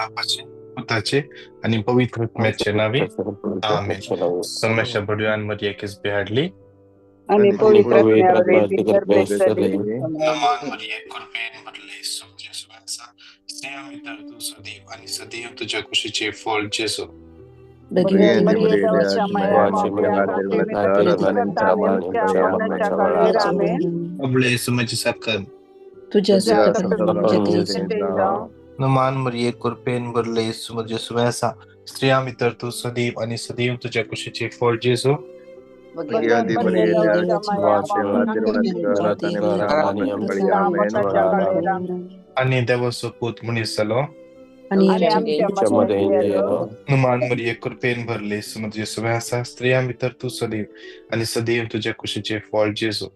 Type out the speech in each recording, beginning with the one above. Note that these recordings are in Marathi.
बापाचे, पुताचे आणि पवित्र आत्म्याचे नावे आमेन. समस्या बडव्यांमध्ये एकच बिहाडली आणि पवित्र आत्म्यावर आत्म्याची बिगर कृपा बेसरली नमान मरिये कृपेन भरले सूर्य सुवासा स्नेह मित्र तू सदैव आणि सदैव तुझ्या कुशीचे फळ जेसो. अबळे सुमची सकन नमान मरिये कृपेन भरले सूर्य सुवासा स्त्रिया मित्र तू सदैव आणि सदैव तुझ्या कुशीचे फळ जेसो. आणि देवसपूत मुनिसलो नमान मरिये कृपेन भरले सूर्य सुवासा स्त्रिया मित्र तू सदैव आणि सदैव तुझ्या कुशीचे फळ जेसो.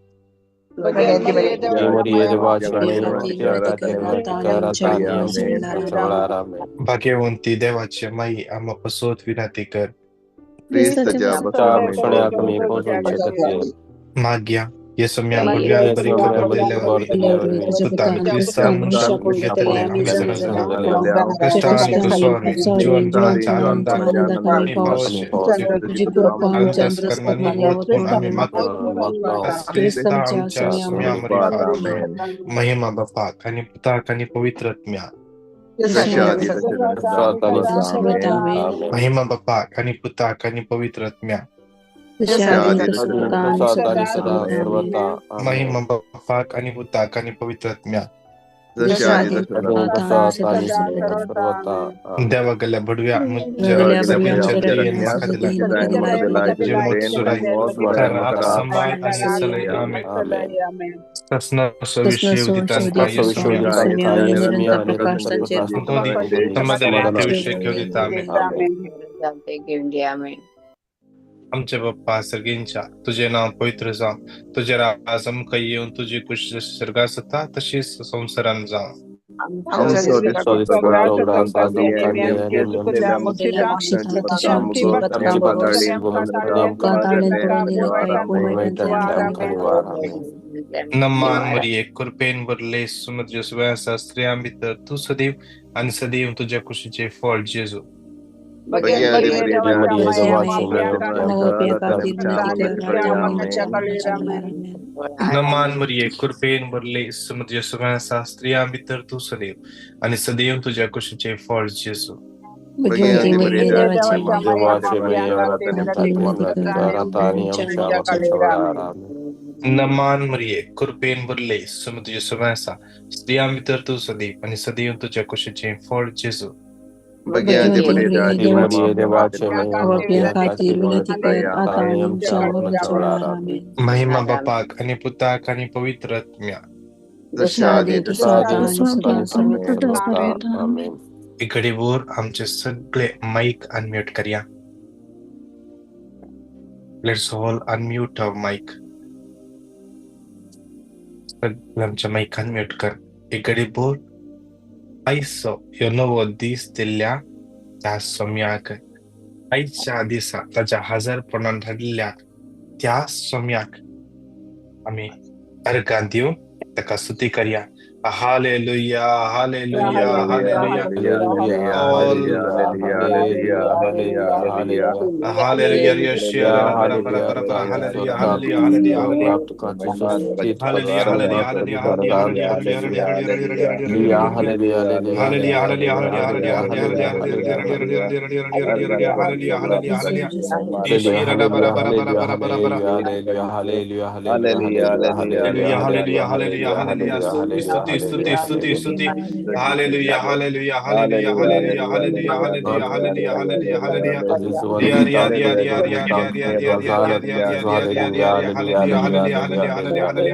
भाग्यवंती देवाची माई आम्हा पसोत विनंती कर. माग्या येसम्या भव्या बरी खबर दिल्यावर सुतान ख्रिस्ता मनुष्य घेतले कष्ट आणि कुस्वामी जीवन फळांचा आनंदात आणि पावसाचे अंतस कर्मांना ओळखून आम्ही मागतो ख्रिस्ता आमच्या स्म्यामरी महिमा बापाक आणि पुताक आणि पवित्र आत्म्या महिमा बापाक आणि पुताक आणि पवित्र आत्म्या महिमा बापाक आणि पुताक आणि पवित्र आत्म्या देवा गल्या बडव्या आमच्या बाप्पा सर्गींच्या तुझे नाव पवित्र जाव, तुझे राजम काही येऊन तुझी कुश स्वर्गास होता तशीच संसारान जाव. नमान मरिये कृपेन भरले सुमध्य सुवासा स्त्रिया मित्र तू सदैव आणि सदैव तुझ्या कुशीचे फळ जेजू. नमान मरिये कृपेन भरले सुमध्य सुवासा स्त्रिया मित्र तू सदैव आणि सदैव तुझ्या कुशीचे फळ जेजू. नमान मरिये कृपेन भरले सुमध्य सुवासा स्त्रिया मित्र तू सदैव आणि सदैव तुझ्या कुशीचे फळ जेजू. महिमा बापाक आणि पुताक आणि पवित्र आत्म्या इकडे बोर आमचे सगळे माईक अनम्यूट करूया. Let's all unmute our mic. आमच्या माईक अनम्यूट कर. इकडे बोर आईसो ह्यो नवो दीस दिल्ल्या त्या सम्याक आईच्या दिसा ताच्या हजरपणान धाडल्या त्या सम्याक आम्ही अर्घां दिवन ताका स्तुती करूया. हालेलुया हालेलुया हालेलुया हालेलुया यशया bara bara bara bara hallelujah hallelujah hallelujah hallelujah hallelujah स्तुति स्तुति स्तुति स्तुति hallelujah hallelujah hallelujah hallelujah hallelujah hallelujah hallelujah hallelujah hallelujah रिया रिया रिया रिया रिया रिया रिया रिया रिया रिया रिया रिया hallelujah hallelujah hallelujah hallelujah hallelujah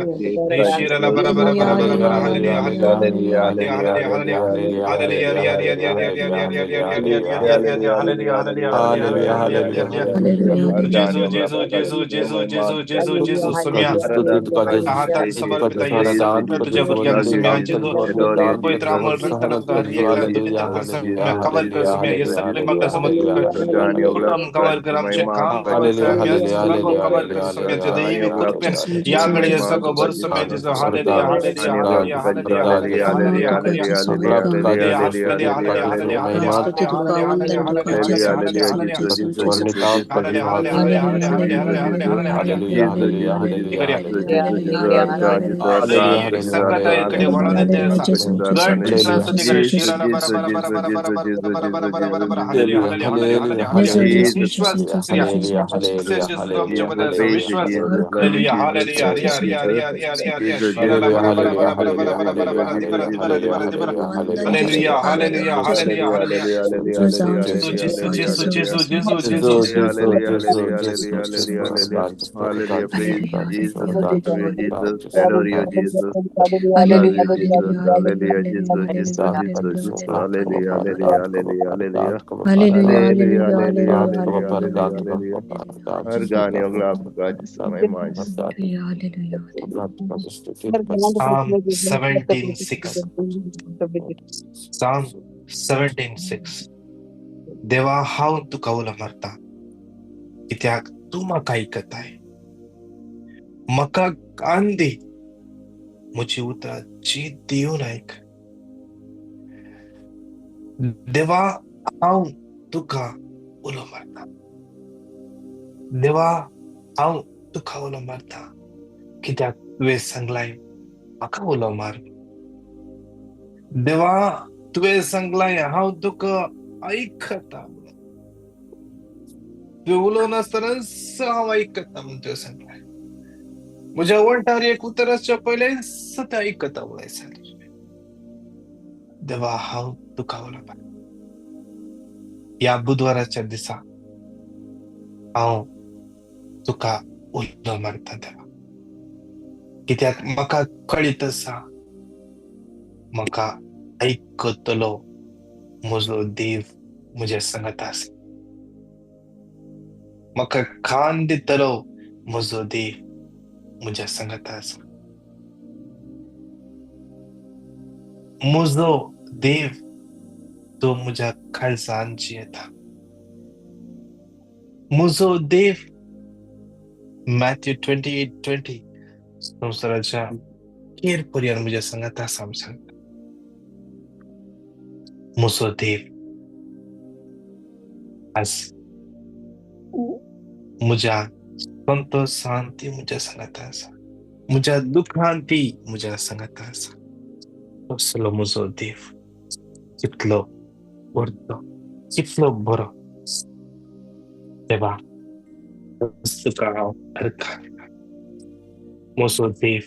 निशिरा ला bara bara bara bara bara hallelujah hallelujah hallelujah hallelujah hallelujah रिया रिया रिया रिया रिया रिया रिया रिया रिया रिया हालेलुया हालेलुया हालेलुया जेजू जेजू जेजू जेजू जेजू जेजू जेजू सुमिया हातात समर्पित आहे तुझ्या बुरग्यांना सुमिया आज जो पवित्र अमल रक्तानं हे कर तिथे कर समय कवर कर समय ये सगळे मग समज कर कुटुंब कवर कर आमचे काम कवर कर आम्ही सगळं कवर कर समय ते देवी कृपे याकडे ये सगळं वर समय जिसं hallelujah hallelujah hallelujah hallelujah hallelujah hallelujah hallelujah hallelujah hallelujah hallelujah hallelujah hallelujah hallelujah hallelujah hallelujah सकट वळण येते गट संस्कृती शिराला बरा बरा बरा बरा बरा बरा बरा बरा बरा बरा बरा हालेलुया हालेलुया हालेलुया हालेलुया विश्वास क्रिया आमच्यामध्ये विश्वास हालेलुया हालेलुया हरिया हरिया हरिया हरिया हरिया हरिया शिराला बरा बरा बरा बरा बरा बरा बरा बरा दिबरा दिबरा दिबरा दिबरा हालेलुया हालेलुया हालेलुया हालेलुया जिसू जिसू जिसू जिसू जिसू Psalm 17:6 Psalm 17:6 देवा हांव तुका उलमरता कित्याक तू म्हाका आयकताय म्हाका कान दे म्हजी उतरांची दिवन आयक देवा हांव तुका उलमरता देवा हांव तुका उलमरता कित्याक तुवें सांगलाय म्हाका उलो मार देवा तुवें सांगलाय हांव तुका आयकता तुवें उलोवनासतना हांव आयकता म्हूण तुवें सांगलाय म्हज्या वंटार एक उतर आसच्या पयले सत आयकता उलयसान देवा हांव तुका उलो मार ह्या बुधवाराच्या दिसा हांव तुका उलो मारता देवा कित्याक म्हाका कळीत आसा म्हाका आयकतलो म्हजो देव म्हज्या सांगता आसा म्हाका कान दितलो म्हजो देव म्हज्या सांगता आसा म्हजो देव तो म्हज्या काळजांत जियेता म्हजो देव मॅथ्यू 28:20 संवसाराच्या अखेर पर्यंत म्हज्या सांगता आसा म्हूण सांगता म्हजो देव आज म्हज्या संतोशांत ती म्हज्या सांगता आसा म्हज्या दुखांत ती म्हज्या सांगता आसा असलो म्हजो देव कितलो व्हडलो कितलो बरो देवा तुका हांव आर्गां म्हजो देव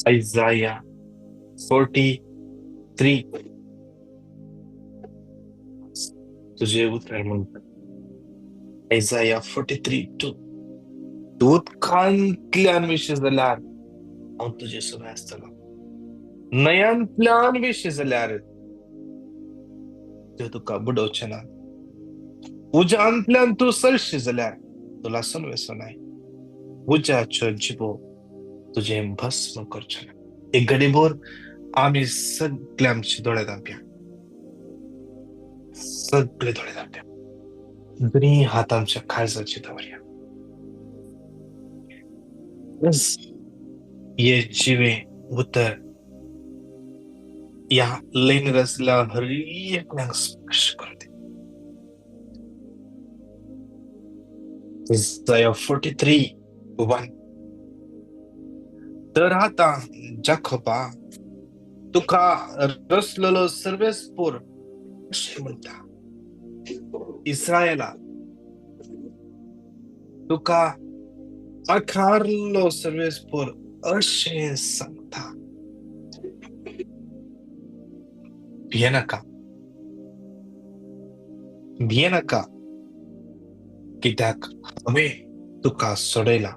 Isaiah 43 तुझे उतर म्हणटा Isaiah 43:2 तूं उदकांतल्यान विशीं जाल्यार हांव तुजे सोबत आसतलो नयांतल्यान विशीं जाल्यार त्यो तुका बुडोवचें ना उज्यांतल्यान तूं सरशी जाल्यार तुला वेसो नाय उज्याच्यो जिबो तुजें भस्म करचें ना एक घडीभर आमी सगळे आमचे दोळे धांपया सगळे दोळे धांपया दोनी हात आमच्या काळजाचेर दवरया ये जिवे उतर या लैन रचल्या हर एकल्याक स्पर्श करू दे Isaiah 43:1 तर आता जाकोबा तुका रचलेलो सर्वेस्पोर अशें म्हणटा इस्रायेला तुका आकारलो सर्वेस्पोर अशें सांगता भियेनाका कित्याक हांवें तुका सोडयला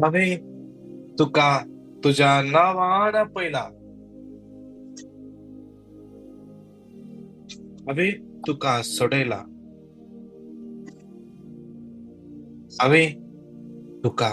हांवें तुका तुज्या नांवान आपयला हांवें तुका सोडयला हांवें तुका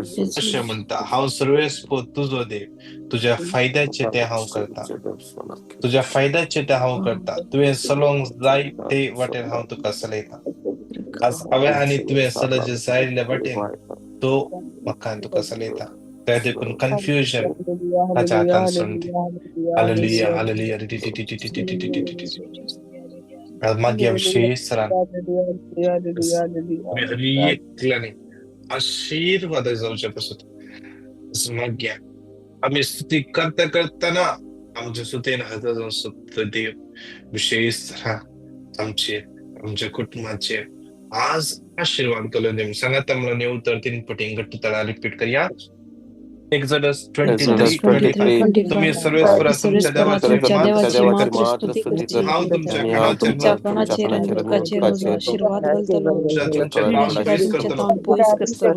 असे म्हणता हांव सर्वेस्पो तुझो देव, तुझ्या फायद्याचे ते हांव करता, तुझ्या फायद्याचे ते हांव करता. तुवें चलोंक जाय ते वाटेन हांव तुका चलयता. आज हांवें आनी तुवें चलत जायल्ले वाटेन तो म्हाका तुका चलयता. त्या देखून कन्फ्युजन ताच्या हातान सोडून हालेलुया हालेलुया. मागया विशेष सरान एकल्याने आशीर्वाद जावचे पासून मागया. आम्ही स्तुती करता करताना आमच्या स्तुतीन हातात जाऊन स्तुती देव विशेष सरा आमच्या कुटुंबाचेर आज आशीर्वाद करून देव. सांगा मला नेऊ तर 3 पटी घट्ट तळा रिपीट करूया. एक्झोडस 23:25 तुम्ही सर्वेश्वरा तुमच्या देवाची हांव तुमच्या कणाचेर आशीर्वाद घालतलो.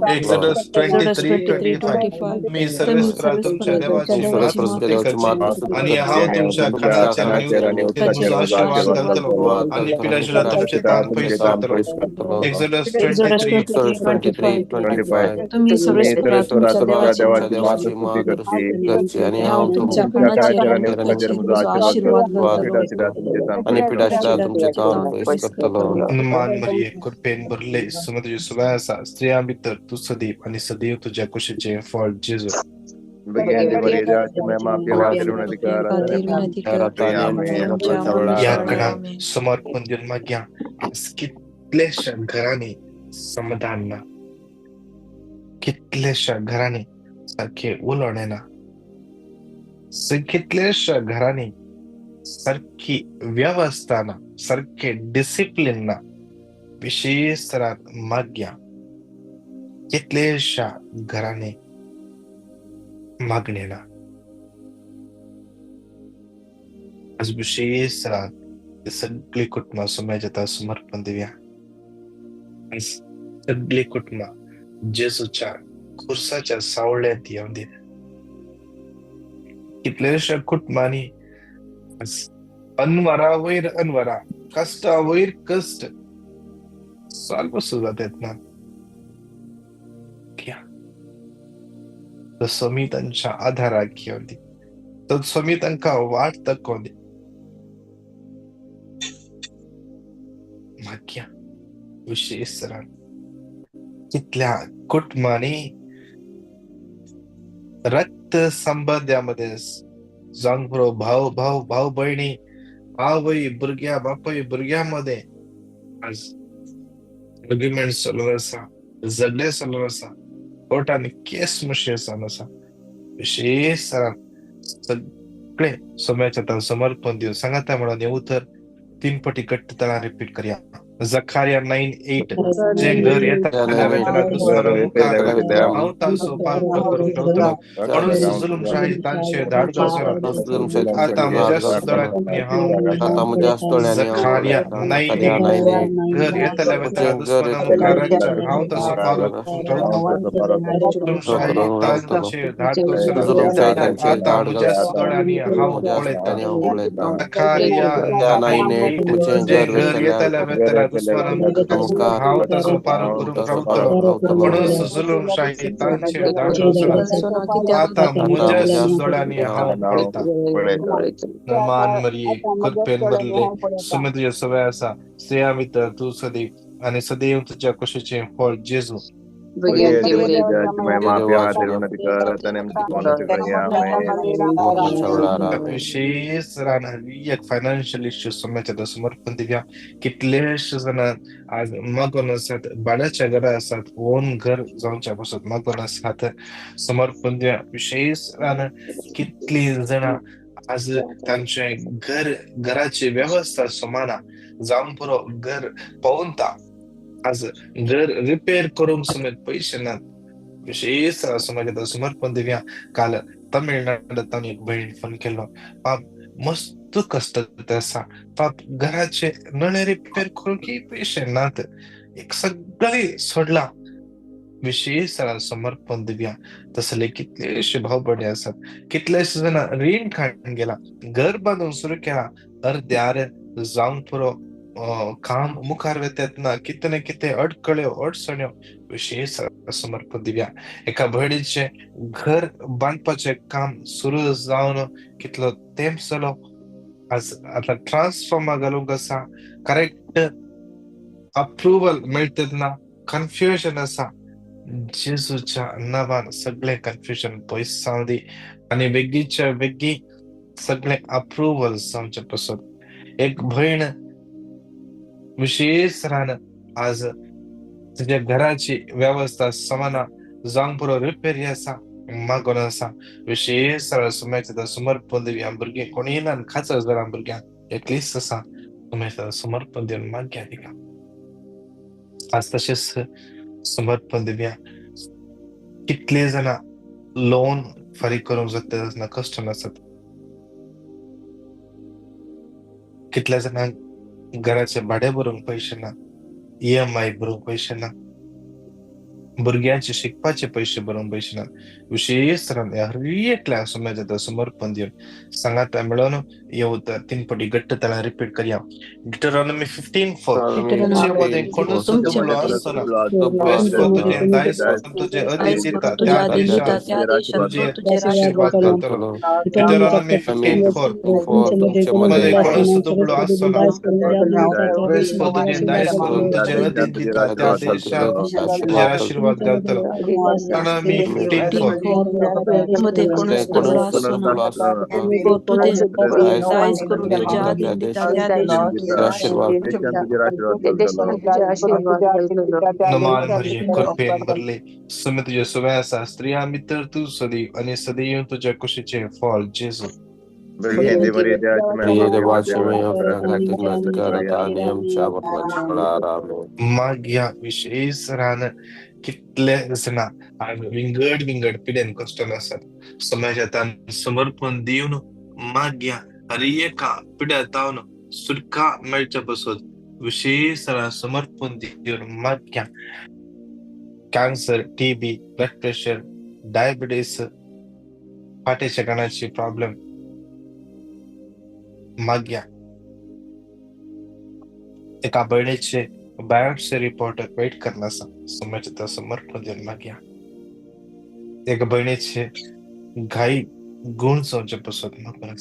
एक्झोडस 23:25 तुम्ही सर्वेश्वरा तुमच्या देवाची आणि हांव तुमच्या कणाचेर आशीर्वाद घालतलो आणि पिढ्याशिरा तुमचे ताण पयस करतलो. एक्झोडस 23:25 तुम्ही सर्वेश्वरा तुमच्या देवाची आणि हांव तुमच्या कणाचेर आशीर्वाद घालतलो आणि पिढ्याशिरा तुमचे ताण पयस करतलो. मान मरिये कृपेन भरले सुमधुर सुवास आसा स्त्रियां भितर तू सदैव आणि सदैव तुझ्या कुशीचे फळ जेजू. या कडा समर्पण देऊन माग्या. कितलेशा घरांनी समाधान ना, कितलेशा घरांनी सारखे उलवणे ना, कितलेशा घरांनी सारखी व्यवस्था ना, सारखे डिसिप्लिन ना विशेष तरात माग्या. कितलेशा घरांनी मागणे ना आज विशेष तरात सगळी कुटुंबा सोम्याच्या समर्पण देऊया. सगळी कुटुंबा जेजूच्या खुर्साच्या सावळ्यात येऊन दे. कितलेशा कुटुंबांनी अनवरा वैर अनवरा, कष्टा वैर कष्ट चालू जातात ना. तसं मी त्यांच्या आधाराक घेऊन दे, तसं मी त्यांना वाट दाखवून दे. माग्या विशेष सरान कितल्या कुटुंबांनी रक्त संबंधामध्ये जाऊन भाऊ भाऊ भाऊ बहिणी आवई भुरग्या बापई भुरग्यामध्ये आज आर्ग्युमेंट चालू आसा, झगडे चालू आसा, कोर्टाने केस मुशी आसा नसा. विशेष सगळे सोम्याच्या समर्पण देऊ. सांगा त्या म्हणून येऊ तर 3 पटी घट्ट तळा रिपीट करूया. झकारिया 9:8 जे घर येतात आता मान मरिये कृपेन भरले सुमधुर सवय असा स्त्रिया मित्र तू सदैव आणि सदैव तुझ्या कुशीचे फळ जेजू. विशेष फायनान्शियल इश्यू सोम्याच्या समर्पण दिव्या. कितलेशे जण आज मागून असतात, भाड्याच्या घरा असतात, ओन घर जाऊनच्या बसत मागून असतात, समर्पण दिव्या. विशेष कितली जण आज त्यांचे घराची व्यवस्था समाना जाऊन पुरो घर पाहूनता आज घर रिपेअर करून समेत पैसे ना. विशेष समाजात समर्पण देऊया. काल तमिळनाडूत एक बहीण फोन केलो, बाप मस्त कष्ट तसा बाप घराचे नळे रिपेअर करून की पैसे नात, एक सगळे सोडला. विशेष समर्पण देऊया. तसले कितलेशे भाऊ बडे असतात, कितलेशे जण ऋण काढून गेला, घर बांधून सुरू केला, अर्ध्यार जाऊन पुरो काम मुखार वेतात ना, कितने किती अडकळ्यो अडचण्यो विशेष समर्पण दिव्या. एका बहिणीचे घर बांधपाचे काम सुरू जावन कितलो तेंप जालो. आज आता ट्रान्सफॉर्मा घालूंक आसा, करेक्ट अप्रुव्हल मेळटत ना, कन्फ्युजन आसा. जेजूच्या नावान सगळे कन्फ्युजन पयस जावं दी आणि बेगीच्या बेगी सगळे अप्रुव्हल जावचे पासून. एक भयण विशेष रान आज तुझ्या घराची व्यवस्था समाना जावंक पुरो रिपेरी आसा, मागोन आसा. विशेष सुमेच्या समर्पण दिवया. भुरगे कोणी ना खाचर जरा भुरग्यांक एकलीच आसा. सुमेच्या समर्पण दिवन माग्या तिका. आज तशेंच समर्पण दिवया. कितले जाणा लोन फारीक करूंक जाता कश्ट आसात. कितल्या जाणांक घराचे भाडे भरूंक पैसे ना, EMI भरूंक पैसे ना, भुरग्यांचे शिकपाचे पैसे भरूंक पैसे ना. विशेष हर एकल्या सुमेच्या समर्पण दिवन सांगात मेळोन येवता 3 पटी घट्ट तळा रिपीट करया. डिटरॉनॉमी 15:4 मध्ये कोणूच दुबळो आसना. वेस्पो तुझे दायस तुझे अधीन दिता त्या देशात तुझे आशीर्वाद करतलो. डिटरॉनॉमी 15:4 मध्ये कोणूच दुबळो आसना. वेस्पो तुझे दायस तुझे अधीन दिता त्या देशात तुझे आशीर्वाद करतलो. डिटरॉनॉमी 15:4 मध्ये कोणच दुबळा असतो ना. तू ते दाईस करून तुझ्या आधीन दिता त्या नमान मरिये कृपेन भरले सुमे तुझे सुवासा स्त्रिया मित्र तू सदी आणि सदैव तुझ्या कुशीचे फळ जेजू. माग्या विशेष रान कितले दिसना विंगड पिड्यान कष्ट आसात. समाजात समर्पण दिवन माग्या हरिएका पिड्या तावन सुटका मेळच्या पासून विशेष समर्पण दिवन माग्या. Cancer, TB, blood pressure, diabetes, फाटेच्या कणाची प्रॉब्लेम माग्या. एका बहिणीचे बायोप्सी रिपोर्ट वेट करना समाजात समर्पण दिवन माग्या. एका बहिणीचे घाई गुण जावचे पासून म्हाका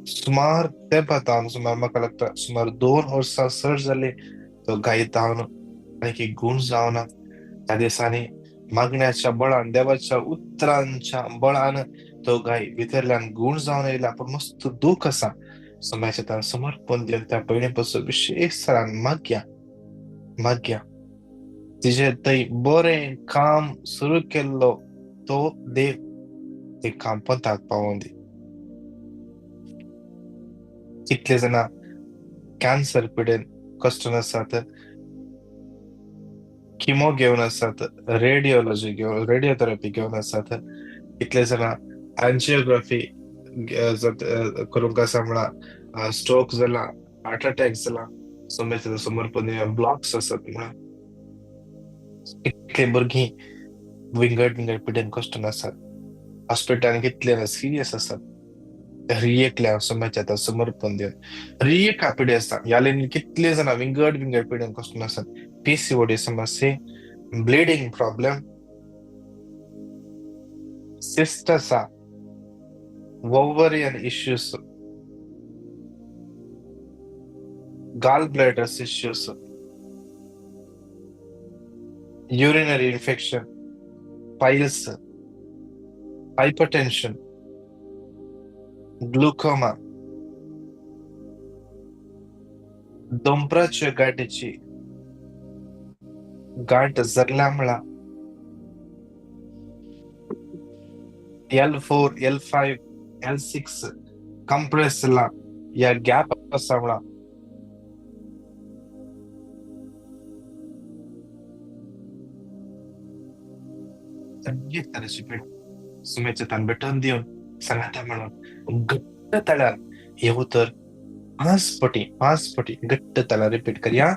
सुमार तेंपान सुमार म्हाका लागता सुमार 2 वर्सां चड जाली तो घाई जावन आनी गुण जावना. त्या दिसांनी मागण्याच्या बळान देवाच्या उतरांच्या बळान तो घाई भितरल्यान गुण जावन येयला. पण मस्त दूख आसा. समाजात समर्पण दिवन त्या बहिणी पासून विशेष माग्या. तिजे थंय बरें काम सुरू केल्लो तो देव ते काम पंथाक पावोवन दी. कितले जाणा कॅन्सर पिडेन कश्ट आसात, किमो घेवन आसात, रेडिओथेरपी घेवन आसात. कितले जाणा एंजिओग्राफी करूंक आसा म्हणा, स्ट्रोक जाला, हार्ट अटॅक जाला. समाजात समर्पण ब्लॉक्स आसात म्हणा. कितले भुरगीं विंगड पिड्यान कश्ट आसात. हॉस्पिटलान कितले सिरियस आसात. रियेकल्या समाजात समर्पण दिवन रियेका पिढी आसता. यालेन कितले जाणा विंगड पिड्यान कश्ट आसात. PCOD समस्ये, ब्लिडिंग प्रॉब्लेम, सिस्ट आसा, ovarian issues, gall bladder issues, urinary infection, piles, hypertension, glaucoma, दोंपराच्या गाठीची गाठ जरल्या म्हणा, L4, L5, L6 कंप्रेस ला या गॅप असा म्हणा. सुमेच्या तान भेटून देऊन सांगाता म्हणून घट्ट तळ्यान येऊ तर पाच पटी घट्ट त्याला रिपीट करूया.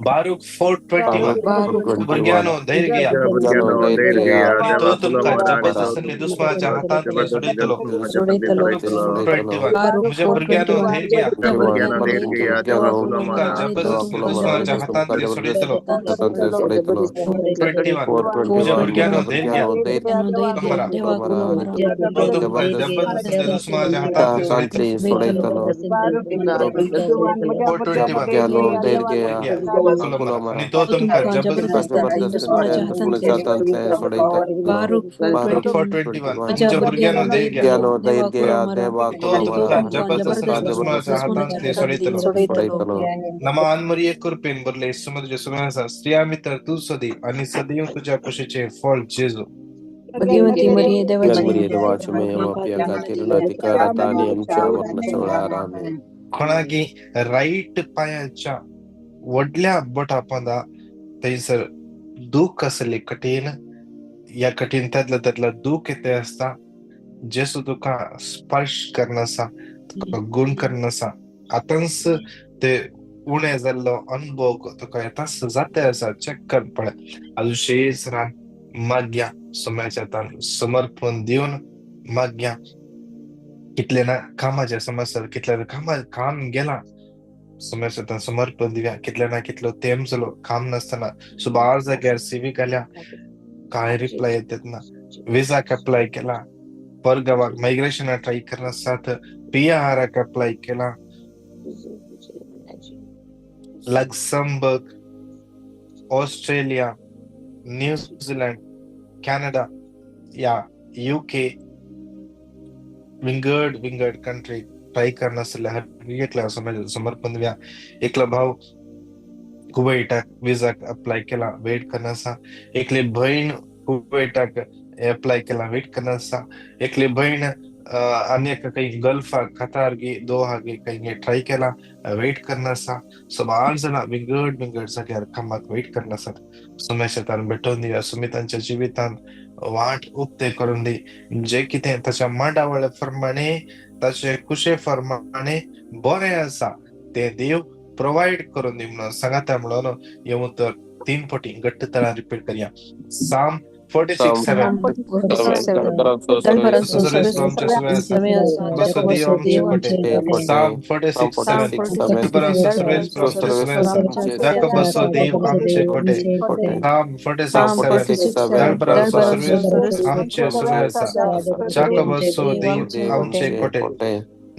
बारूक 4:21 बारूक भुरग्यानो धैर्य घ्या भुरग्यानो धैर्य घ्या आणि तो देवाक तुमका उलोवपाक पारा जबरदस्तीने दुश्मनाच्या हातांतले सोडितलो. सोडयतलो. 4:21 बारूक म्हणजे भुरग्यानो 4:21 धैर्य घ्या तुझ्या भुरग्यानो धैर्य घ्या भुरग्यानो देवाक तुमका उलोवमारा आणि तो जबरदस्तीने तुमका दुश्मनाच्या तुमका हातांतले जबरदस्तीने सोडितलो. हातांतले सोडयतलो. 4:21 म्हणजे 4:21 भुरग्यानो धैर्य घ्या भुरग्यानो धैर्य धैर्य कमरा देवाक कमरा आणि उलोवमारा तो तुमका जबरदस्तीने जबरदस्तीने दुश्मनाच्या त्या हातांतले सोडितलो. हातांतले सोडयतलो. सोडयतलो. 4:21 भुरग्यानो धैर्य धैर्य घ्या उलोव आणि मारा तो तो तुमका तुमका तुमका जबरदस्तीने जबरदस्तीने जबरदस्तीने दुश्मनाच्या दुश्मनाच्या हातांतले हातांतले सोडयतलो. बारूक बारूक 4:21 4:21 माझ्या तुमच्या 4:21 भुरग्यानो भुरग्यानो धैर्य घ्या भुरग्यानो धैर्य देवाक धैर्य उलोवमारा देवाक आणि तो उलोव आणि तो मारा तुमका आणि तुमका जबरदस्तीने तुमका जबरदस्तीने दुश्मनाच्या जबरदस्तीने दुश्मनाच्या हातांतले हातांतले सोडितलो. सोडयतलो. सोडयतलो. नमान एक कुरपेन बरले समुद्र सुमेसा स्त्रिया मित्र तू सदी आणि सदैव तुझ्या कुशीचे फळ जेजू. भगवंती मरिये देवाची Gagmari माता देवा पिता चुमे माता माफिया पातेली खातीर नदी उन्हाती करता आणि आमच्या देवा मरणाच्या वेळार आमेन. कोणागी राईट पायाच्या वडल्या बोटापदा थंयसर दूख असले कठीण या कठीणत्यातलं दूख येते असता जेसू तुका स्पर्श करण्याचा तुका गुण करण्याचा आताच ते उणे जाल्लो अनुभव तुका येताच जाते असा चेक कर पडे आयुष्येच रान माग्या सोम्याच्या तान समर्पण दिवन माग्या कितले ना कामाच्या समस्या कितल्या काम गेला सोम्याच्या तान समर्पण दिव्या कितल्या ना कितलो तेम चलो काम नसताना सुबार जाग्यार सीवी घाल्या काय रिप्लाय येतात ना विजा अप्लाय केला परगावाक मायग्रेशन ट्राय करणार साथ PR अप्लाय केला लक्झमबर्ग ऑस्ट्रेलिया न्यूझीलंड कॅनडा या UK विंगड कंट्री ट्राय करणार घेतला समर्पण द्या एकला भाव कुवेटाक विजा अप्लाय केला वेट करण्याचा एकली बहीण कुवेटाक अप्लाय केला वेट करण्याचा एकली बहीण अनेक काही गल्फा कतार गे दोहा गे काही ट्राय केला वेट करण्याचा सुमार जण विंगड जाग्यार कामाक वेट करण्याचा सुमेशातान भेटून दिया सुमितांच्या जीवितान वाट उक्ते करून दी जे कितें ताच्या मांडावळ प्रमाणे ताचे कुशे प्रमाणे बरें आसा ते देव प्रोवाइड करून दी म्हणून सांगात म्हणून येऊन तर 3 पटी घट्ट तळा रिपीट करूया साम 46:7 बसो देव आमचे कोटे साम 46:7 जाक बसो देव आमचे कोटे साम 46:7 आमचे सुरेसा जाक बसो देव आमचे कोटे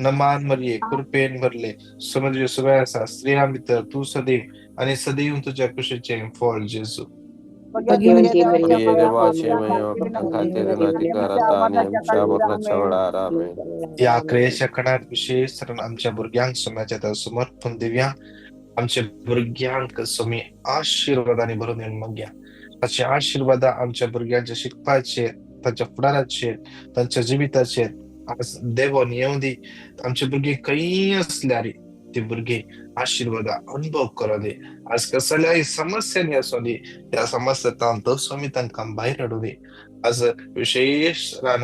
नमान मरिये कृपेन भरले समुद्र सुवासा स्त्रिया मित्र तू सदैव आणि सदैव तुझ्या कुशीचे फळ जेजू भगवंती मरिये देवाचे माफिया खातीर उन्हाती करता आणि आमच्या मरणाच्या वेळार आमेन. या क्रियेच्या काळात विशेष करून आमच्या भुरग्यांक सोम्याच्या समर्पण दिव्या आमच्या भुरग्यांक सोमी आशीर्वादाने भरून येऊन मागया ताचे आशीर्वाद आमच्या भुरग्यांच्या शिकपाचे तांच्या फुडाराचे तांच्या जिविताचे आज देवान येऊ दी आमचे भुरगे काही असल्यार ते भुरगे आशीर्वाद अनुभव करू दे आज कसल्याही समस्यांनी असू दे त्या समस्येतून तो स्वामी तांकां भायर हाडू दे आज विशेष रान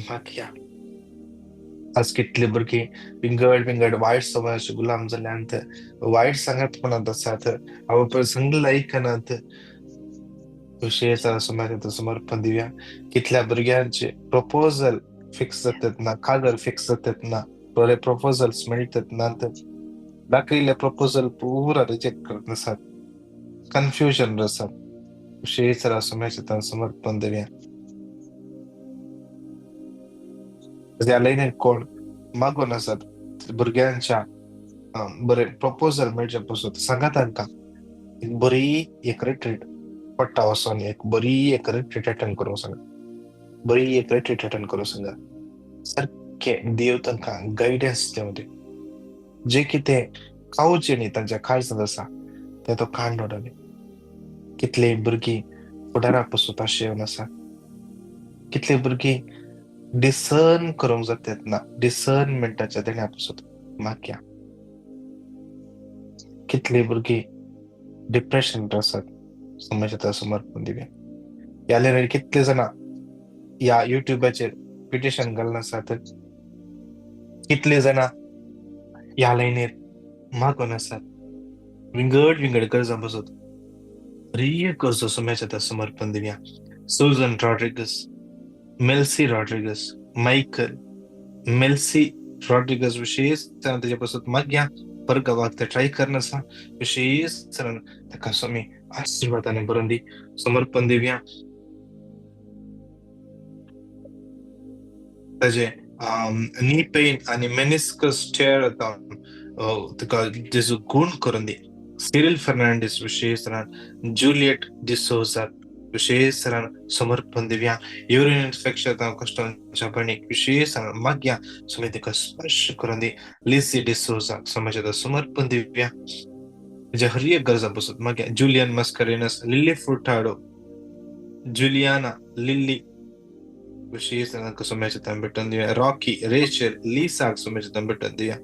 मागया आज कितले भुरगे विंगड वायट सवयाचे गुलाम जाल्यांत वायट सांगतपणांत आसात हांव प्रसंग लायकनात विशेष समर्पण दिव्या कितल्या भुरग्यांचे प्रपोजल फिक्स जातात ना कागद फिक्स जातात ना बरे प्रपोजल्स मेळटात ना दाखयले प्रपोजल पुरा रिजेक्ट करत आसात कन्फ्युजन आसात विशेष समर्पण दिव्या जाल्यार कोण मागून आसात भुरग्यांच्या बरे प्रपोजल मेळच्या पासून सांगा तांकां एक बरी एक रिट्रीट पट्टा वचोन एक बरी एक रिट्रीट अटेंड करूंक सांगा बरी एक रिट्रीट अटेंड करूंक सांगा सारखे देव तांकां गायडन्स दिवं दी जे कितें खावचें न्ही तांच्या काळजांत आसा ते तो कांड उडोवंदी कितले भुरगीं फुडारा पासून ताशे येवन आसा कितले भुरगीं डिसर्न करूंक जातात ना डिसर्नमेंटाच्या देण्या पासून मागया कितले भुरगीं डिप्रेशन आसात समस्या समर्पण दिवे याले कितले जाणा या युट्यूबाचेर पिटिशन घालून आसात कितले जाणा ह्या लायनीर मागोन आसात विंगड गरजा बसत रिय गरजो सोम्याच्या समर्पण दिव्या सुजन रॉड्रिगस मेल्सी रॉड्रिगस मायकल मेल्सी रॉड्रिगस विशेष त्याच्यापासून माग्या परत वागता ट्राय करण्याचा विशेष ताका स्वामी आशीर्वादाने बरोवन दी समर्पण दिव्या ताजे नी पेन आणि मेनिस्कस टेअर ताका जेजू गुण करून दी सिरिल फर्नांडिस विशेष जूलियट डिसोजा विशेष समर्पण दिव्या यूरिन इन्फेक्शन कष्टांच्या बणीक विशेष माग्या स्वामी ताका स्पर्श करून दी लिसी डिसोजा समाजात समर्पण दिव्या हरिय गरजा बसत माग्या Julian Mascarenhas Lily Furtado Juliana Lily विशेष समाजात भेटून दिव्या रॉकी रेचल लीसा समाजात भेटून दिव्या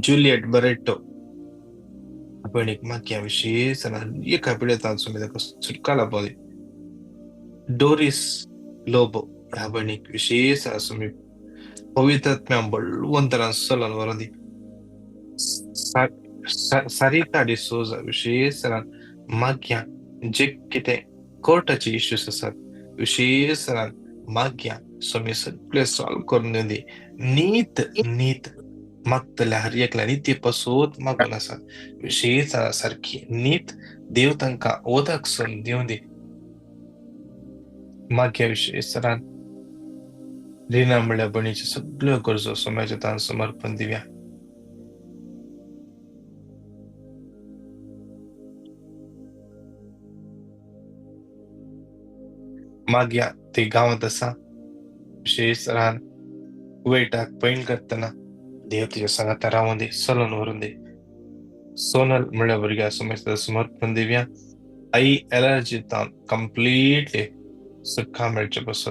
जूलियट बरेटो आपण एक माग्या विशेष एका पिढ्यात सुटका लाभली डोरिस लोबो ह्या बणीक विशेष तुम्ही पवित्रात्म्या बळवंतरान सलन वरदी सारिका डिसोजा विशेष माग्या जे कितें कोर्टाचे इश्यूज आसात विशेष माग्या स्वामी सगळे सॉल्व करून दी नीत मागतल्या हर एकल्या नित्य पसोत मागून आसात विशेष सारखी नीत देव तांकां ओदक सून दिवन दी माग्या विशेष रिना म्हणल्या बणीचे सगळ्यो गरजो समाजात समर्पण दिव्या माग्या ते गावात आसा विशेष वेटाक पैन करतना देव तुझ्या सांगात रावून दे सलन वरून दे सोनल म्हणल्या भुरग्या समाजात समर्पण दिव्या आई एलर्जी कंप्लीटली सुखा मेळचे बसत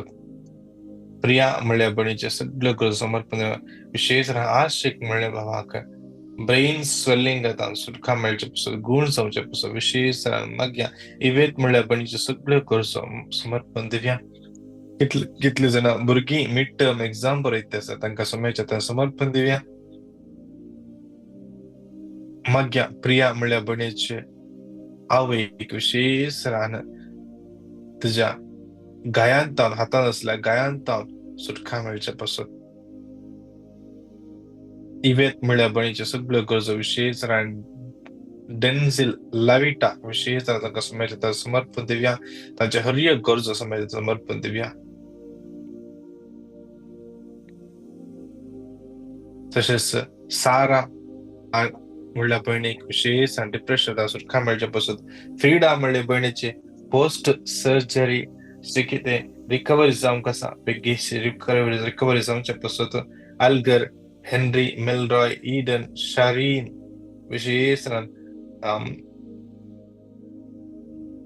प्रिया म्हणल्या बणीचे सगळ्यो गरजो समर्पण दिव्या विशेष आशिक म्हणल्या भावाक ब्रेन स्वेलिंग सुटका मेळचे बसत गुण जावचे बसत विशेष माग्या इवेत म्हणल्या बणीचे सगळ्यो गरजो समर्पण दिव्या कितले जण भुरगीं मिड टर्म एक्झाम बरयता आसा तांकां समाजात समर्पण दिव्या माग्या प्रिया म्हणल्या बणीचे आवयक विशेष तुझ्या गायांत हातान असल्या गायांत सुटका मेळचे बसत इवेत म्हणल्या बणीचे सगळ्यो गरजो विशेष डेन्झिल लाविटा विशेष तांकां समाजात समर्पण दिव्या तांचे हरिय गरजो समाजात समर्पण दिव्या तसेच सारा म्हणल्या बहिणीक विशेष डिप्रेशन सुटका मेळचे बसत फ्रीडा म्हणल्या बहिणीचे पोस्ट सर्जरी जे कितें रिकवरी जावंक आसा बेगीन रिकवरी जावचे बसत अल्गर हेनरी मेलरॉय ईडन शारीन विशेष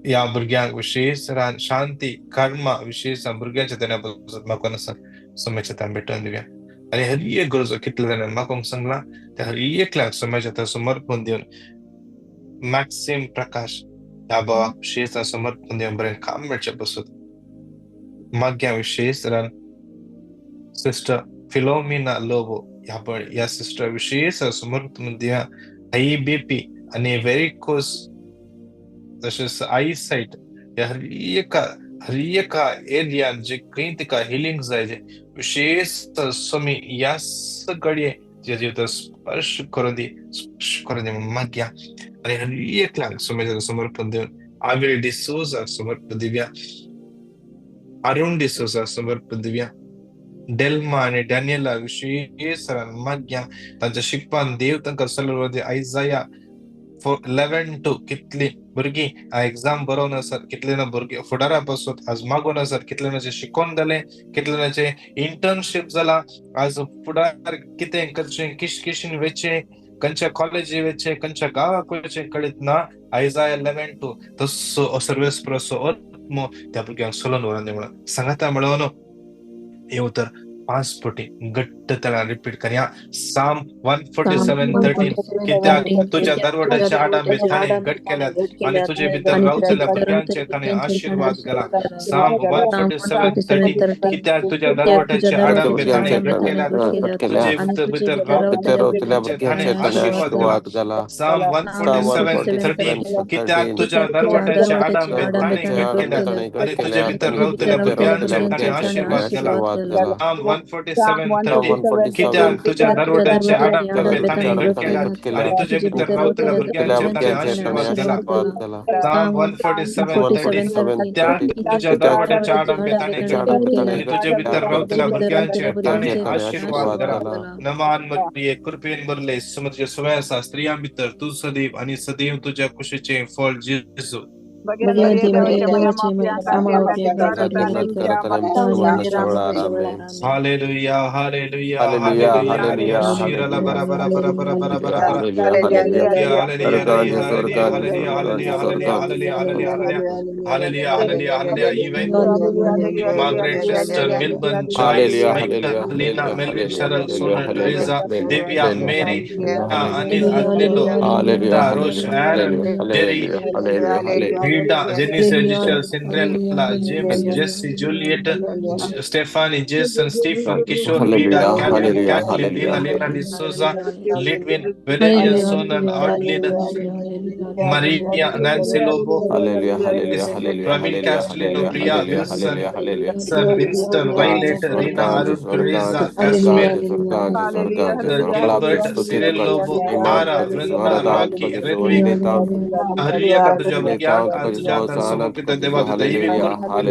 या भुरग्यांक विशेष शांती कर्मा विशेष भुरग्यांच्या देण्या बसत म्हाका आसा समाजात भेटून दिव्या आणि हर एक गरजो कितले जाणांनी म्हाका सांगला त्या हर एकल्याक समाजात समर्पण दिवन मॅक्सिम प्रकाश ह्या भावाक विशेष समर्पण दिवन बरें काम मेळचे बसत माग्या विशेष सिस्टर फिलोमिना लोबो या सिस्टर विशेष समर्पण दिया आई बीपी आणि व्हेरिकोस तसेच आई साईट या हर एका एरियान जे काही तिका हिलिंग जाय विशेष स्वामी या सगळे जे जीवित स्पर्श करून दे माग्या आणि हर एकल्याक समाजात समर्पण देऊन आवेल डिसोजा समर्पण दिव्या अरुण डिसोजा समर्पण दिव्या डेल्मा आणि डॅनियला विशेष माग्या तांच्या शिकपान देव तांकां सल्लो आयजाया 11 कितली भुरगीं एक्झाम बरोवन आसात कितले ना भुरगे फुडारा बसत आज मागून आसात कितले नाचे शिकोन जाले कितले नाचे इंटर्नशिप जाला आज फुडार कितें करचें किशन वेचे खंयच्या कॉलेजी वेचे खंयच्या गावाक वेचे कळीत ना आयजाया 11 तसो सर्वेस प्रसो त्या भुरग्यांक सोलोन व्हरून म्हणून सांगाता मेळोन हे उतर पासपोटी घट्ट त्याला रिपीट करूया. साम 147:13 कित्याक तुझ्या दरवटाचे आडांबे ताणे घट केल्यात आणि तुझे भितर रावतल्या भुरग्यांचे ताणे आशीर्वाद गेला. साम 147:30 कित्याक तुझ्या दरवटाचे आडांबे ताणे घट केल्यात तुझे भितर रावतल्या ताणे आशीर्वाद गेला. साम 147:13 कित्याक तुझ्या दरवटाचे आडांबे ताणे घट केल्यात आणि तुझे भितर रावतल्या भुरग्यांचे ताणे आशीर्वाद गेला. Psalm 147:30 कित्याक तुझ्या दरवटाचे आडांबे ताणे घट केल्यात आणि तुझे भितर रावतल्या भुरग्यांचे ताणे आशीर्वाद गेला. Psalm 147:30 कित्याक तुझ्या दरवटाचे आडांबे ताणे घट केल्यात आणि तुझे भितर रावतल्या भुरग्यांचे ताणे आशीर्वाद गेला. नमान मरिये कृपेन भरले समज सगळ्या स्त्रियां भितर तू सदैव आणि सदैव तुझ्या कुशीचे फळ जेजू. Hallelujah, hallelujah, hallelujah. Shirala bara bara bara bara bara bara bara. Hallelujah, hallelujah. Even Margaret, Sister Milburn, Joyce, Michael, Lina, Melvin, Cheryl, Sona, Teresa, Divya, Mary, Anil, Agnilo, Rosh, Aaron, Terry, Hilda, Jenny, Sergio, Cinderella, James, Jesse, Juliet, Stephanie, Jason, Stephen, Kishore, Vida, Catherine, Kathleen, Lina, D'Souza, Lidwin, Valeria, Sonan, Audlin, Maria, Nancy Lobo, Praveen Castellino, Priya, Wilson, Sir Winston, Violet, Rina, Arun, Teresa, Kashmir, Gilbert, Cyril Lobo, Tara, Vrunda, Rocky, Redwig, हरिया का तुझ्या ज्ञान तुझ्या समर्पित देवा दैवी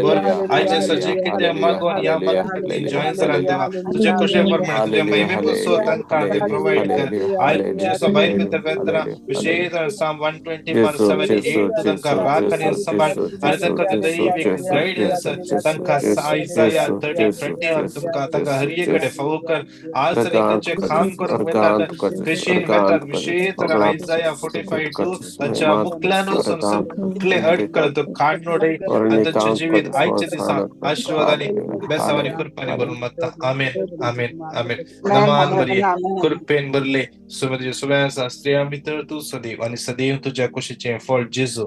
वर आयचे सजे किती मागवण या मागणी जॉइन करा देवा तुझ्या कुशे परमेश्वर तुझ्या महिमे बसो तंका ते प्रोवाइड कर आयचे सबाई मित्र वेंद्रा विशेष साम 120:78 तंका राखणे संभाळ आणि तंका दैवी गाइडेंस तंका आयसाया 30:21 तंका हरियेकडे फवकर आज तरीके काम करून वेंद्रा कृषी वेंद्रा विशेष आयसाया 45:2 अच्छा मुक्लानुसार मुक्ले अडकळतो काढ नोडे अंतच्या जीवित आयचे दिसा आशीर्वादाने बेसावाने कृपेने भरून मागता. आमेन आमेन आमेन. नमान मरिये कृपेन भरले सुमती सगळ्या स्त्रिया मित्र तू सदैव आणि सदैव तुझ्या कुशीचे फळ जेजू.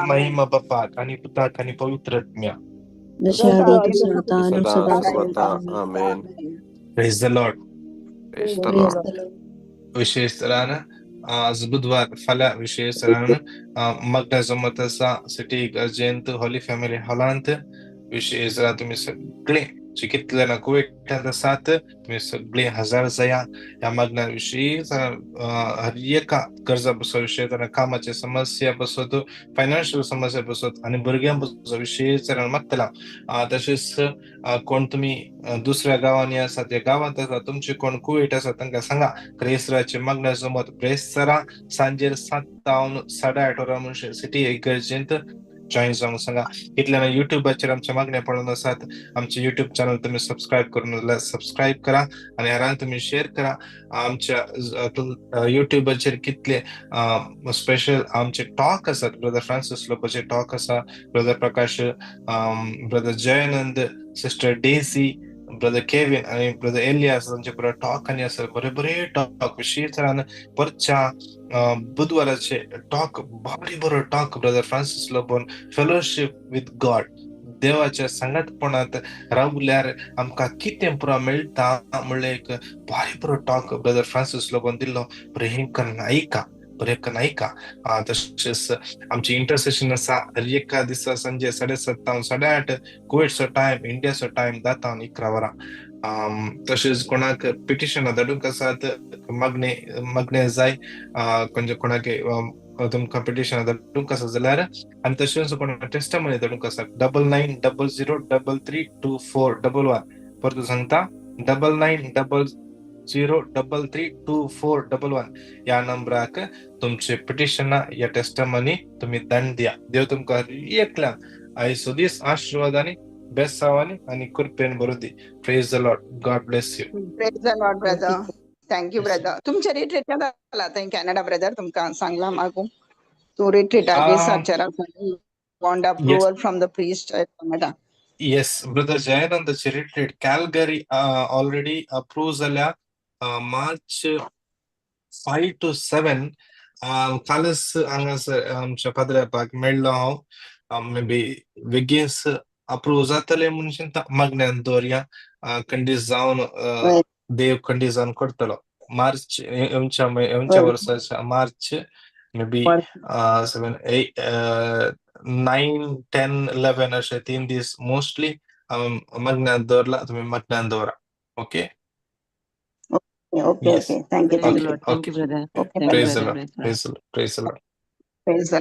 महिमा बापाक आणि पुताक आणि पवित्र आत्म्या. Amen. Praise the Lord. Praise the Lord. विशेष तऱ्हानं आज बुधवार फाल्या विशेष तऱ्हानं मगदा जमतसा सिटी अर्जेंट हॉली फॅमिली हॉलांत विशेष तऱ्हा तुम्ही सगळे चिकित्सक कुवेटात साथ तुम्ही सगळे हजार जया या मगना विशेष हर एका कर्जा बसो विषय तर कामाची समस्या बसवतो फायनान्शियल समस्या बसवत आणि भुरग्यांपासून विशेष तऱ्हान मागतला तसेच कोण तुम्ही दुसऱ्या गावांनी आसा त्या गावात आसा तुमचे कोण कुवेट आसा तांकां सांगा क्रेसराचे मग्न जमत प्रेसरा सांजेर 7:08 म्हणून सिटी इगर्जेंत जॉईन जाऊन सांगा. इतल्यानं युट्यूबाचेर आमच्या मागण्या पडून आसात. आमचे युट्यूब चॅनल तुम्ही सबस्क्राईब करून सबस्क्राईब करा आणि हेरांक तुम्ही शेअर करा. आमच्या युट्यूबाचेर कितले स्पेशल आमचे टॉक आसात. ब्रदर फ्रांसिस लोकोचे टॉक आसा, brother Prakash, brother Jayanand, sister Daisy, brother Kevin आणि ब्रदर एलियास तांचे बरे टॉक आनी आसा. बरे बरे टॉक विशेष तरान परच्या बुधवाराचे टॉक बरे बरो टॉक ब्रदर फ्रांसिस लोबोन फेलोशिप विथ गॉड देवाच्या संगतपणात रावल्यार आमकां कितें पुरो मेळटा म्हणले एक बरे बरो टॉक ब्रदर फ्रांसिस लोबोन दिल्लो. भयंकर नायिका तसेच आमची इंटरसेशन आसा एका दिसा संजे 7:30 8:30 कुवेटचो टाइम, इंडियाचो टाइम जाता 11 वरां. तसेच कोणाक पिटिशन धाडूंक आसात मगणे जाय म्हणजे कोणाक तुमकां पिटिशन धाडूंक आसा जाल्यार आनी तशेंच कोणाक टेस्टमनी धाडूंक आसा 9900332411 परतून सांगता 9900332411 या नंबराक तुमचे पिटिशन या टेस्टमनी तुम्ही धाडून दिया. देव तुमकां एकल्यान आयचो दीस आशीर्वादांनी बेसावानी आणि कृपेन भरून दी. Praise the Lord. God bless you. Praise the Lord brother. Thank you brother. तुमच्या रिट्रीटाक आला थंय कॅनडा ब्रदर तुमकां सांगला मागू तू रिट्रीटाक सारचेरा want approval from the priest at Canada. Yes, Brother Jayanandaची retreat Calgary already approves झाल्या March 5 to 7. कालच हांगासर आमच्या पाद्र्यापाक मेळ्ळो हांव मे बी बेगीनच अप्रूव जातले म्हणून मागण्यान दवरया खंडीत जावन देव खंडीत जावन करतलो मार्च येवच्या वर्साच्या मार्च मे बी 7, 8, 9, 10, 11 अशे 3 दीस मोस्टली मग्नान दवरला तुम्ही मग्नान दवरा okay Okay. Yes. Thank you. Okay. Lord. Thank you, brother. Okay. Thank you, Praise the brother. Lord. Praise the Lord. Praise the Lord. Praise the